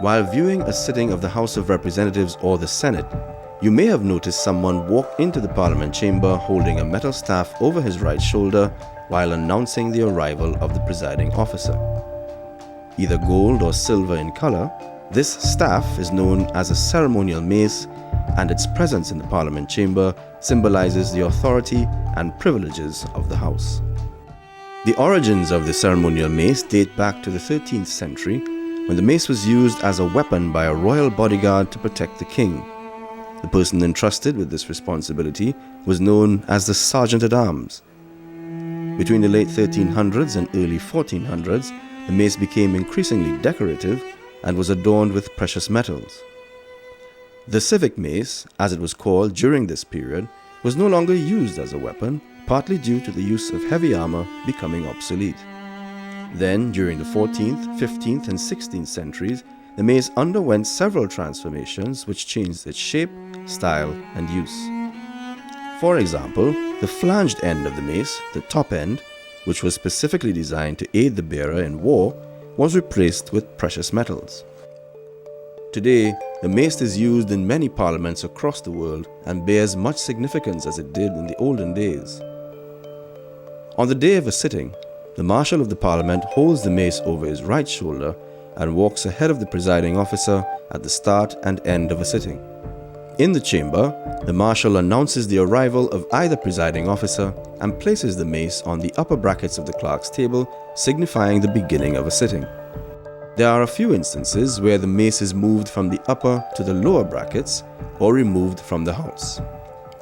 While viewing a sitting of the House of Representatives or the Senate, you may have noticed someone walk into the Parliament chamber holding a metal staff over his right shoulder while announcing the arrival of the presiding officer. Either gold or silver in color, this staff is known as a ceremonial mace, and its presence in the Parliament chamber symbolizes the authority and privileges of the House. The origins of the ceremonial mace date back to the 13th century, when the mace was used as a weapon by a royal bodyguard to protect the king. The person entrusted with this responsibility was known as the Sergeant at Arms. Between the late 1300s and early 1400s, the mace became increasingly decorative and was adorned with precious metals. The civic mace, as it was called during this period, was no longer used as a weapon, partly due to the use of heavy armor becoming obsolete. Then, during the 14th, 15th, and 16th centuries, the mace underwent several transformations which changed its shape, style, and use. For example, the flanged end of the mace, the top end, which was specifically designed to aid the bearer in war, was replaced with precious metals. Today, the mace is used in many parliaments across the world and bears much significance as it did in the olden days. On the day of a sitting, the Marshal of the Parliament holds the mace over his right shoulder and walks ahead of the presiding officer at the start and end of a sitting. In the chamber, the Marshal announces the arrival of either presiding officer and places the mace on the upper brackets of the clerk's table, signifying the beginning of a sitting. There are a few instances where the mace is moved from the upper to the lower brackets or removed from the House.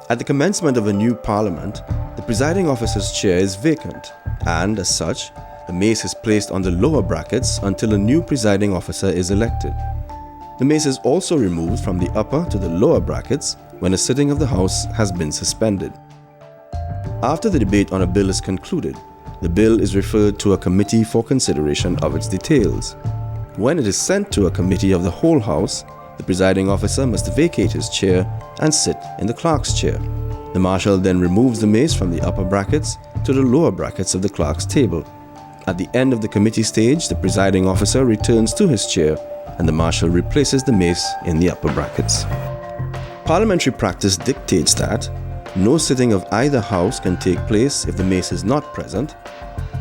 At the commencement of a new parliament, the presiding officer's chair is vacant, and as such, the mace is placed on the lower brackets until a new presiding officer is elected. The mace is also removed from the upper to the lower brackets when a sitting of the House has been suspended. After the debate on a bill is concluded, the bill is referred to a committee for consideration of its details. When it is sent to a committee of the whole House, the presiding officer must vacate his chair and sit in the clerk's chair. The Marshal then removes the mace from the upper brackets to the lower brackets of the clerk's table. At the end of the committee stage, the presiding officer returns to his chair and the Marshal replaces the mace in the upper brackets. Parliamentary practice dictates that no sitting of either House can take place if the mace is not present.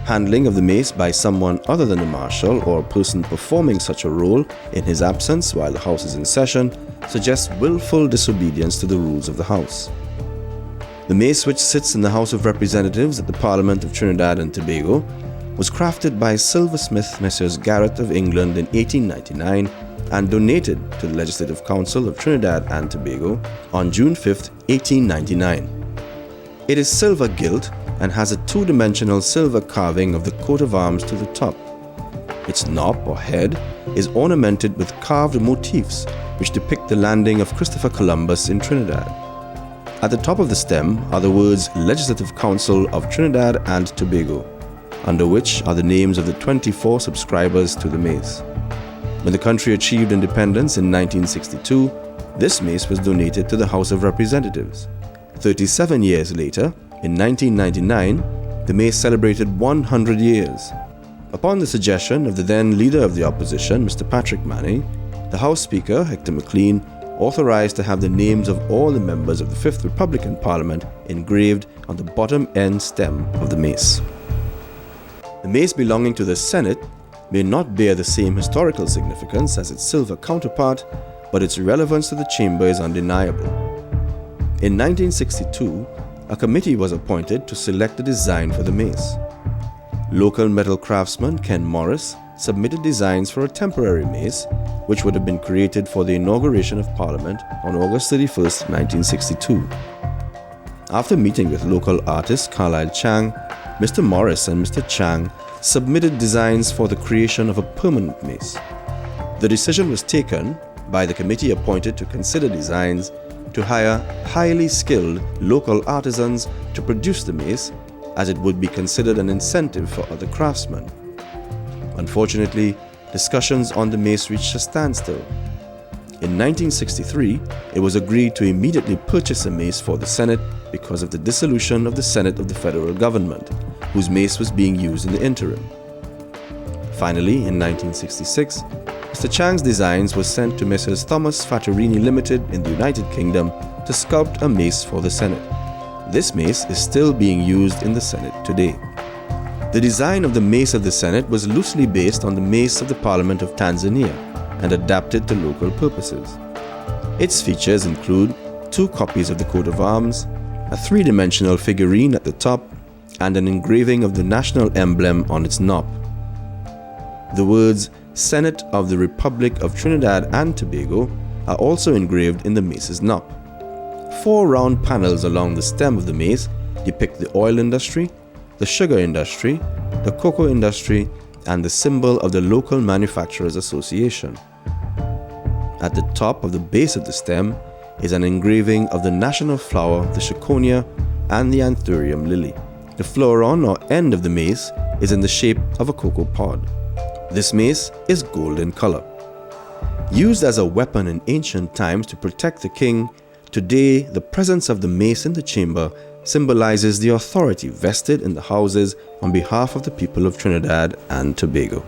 Handling of the mace by someone other than the Marshal or a person performing such a role in his absence while the House is in session suggests willful disobedience to the rules of the House. The mace which sits in the House of Representatives at the Parliament of Trinidad and Tobago was crafted by silversmith Messrs. Garrett of England in 1899 and donated to the Legislative Council of Trinidad and Tobago on June 5, 1899. It is silver gilt and has a two-dimensional silver carving of the coat of arms to the top. Its knob or head is ornamented with carved motifs which depict the landing of Christopher Columbus in Trinidad. At the top of the stem are the words Legislative Council of Trinidad and Tobago, under which are the names of the 24 subscribers to the mace. When the country achieved independence in 1962, this mace was donated to the House of Representatives. 37 years later, in 1999, the mace celebrated 100 years. Upon the suggestion of the then Leader of the Opposition, Mr. Patrick Manning, the House Speaker, Hector McLean, authorized to have the names of all the members of the Fifth Republican Parliament engraved on the bottom end stem of the mace. The mace belonging to the Senate may not bear the same historical significance as its silver counterpart, but its relevance to the chamber is undeniable. In 1962, a committee was appointed to select a design for the mace. Local metal craftsman Ken Morris submitted designs for a temporary mace, which would have been created for the inauguration of Parliament on August 31, 1962. After meeting with local artist Carlisle Chang, Mr. Morris and Mr. Chang submitted designs for the creation of a permanent mace. The decision was taken by the committee appointed to consider designs to hire highly skilled local artisans to produce the mace, as it would be considered an incentive for other craftsmen. Unfortunately, discussions on the mace reached a standstill. In 1963, it was agreed to immediately purchase a mace for the Senate because of the dissolution of the Senate of the federal government, whose mace was being used in the interim. Finally, in 1966, Mr. Chang's designs were sent to Messrs. Thomas Fattorini Limited in the United Kingdom to sculpt a mace for the Senate. This mace is still being used in the Senate today. The design of the mace of the Senate was loosely based on the mace of the Parliament of Tanzania and adapted to local purposes. Its features include 2 copies of the coat of arms, a 3-dimensional figurine at the top, and an engraving of the national emblem on its knob. The words Senate of the Republic of Trinidad and Tobago are also engraved in the mace's knob. 4 round panels along the stem of the mace depict the oil industry, the sugar industry, the cocoa industry, and the symbol of the local manufacturers association. At the top of the base of the stem is an engraving of the national flower, the Chiconia, and the Anthurium lily. The floron or end of the mace is in the shape of a cocoa pod. This mace is gold in color. Used as a weapon in ancient times to protect the king, today the presence of the mace in the chamber symbolizes the authority vested in the houses on behalf of the people of Trinidad and Tobago.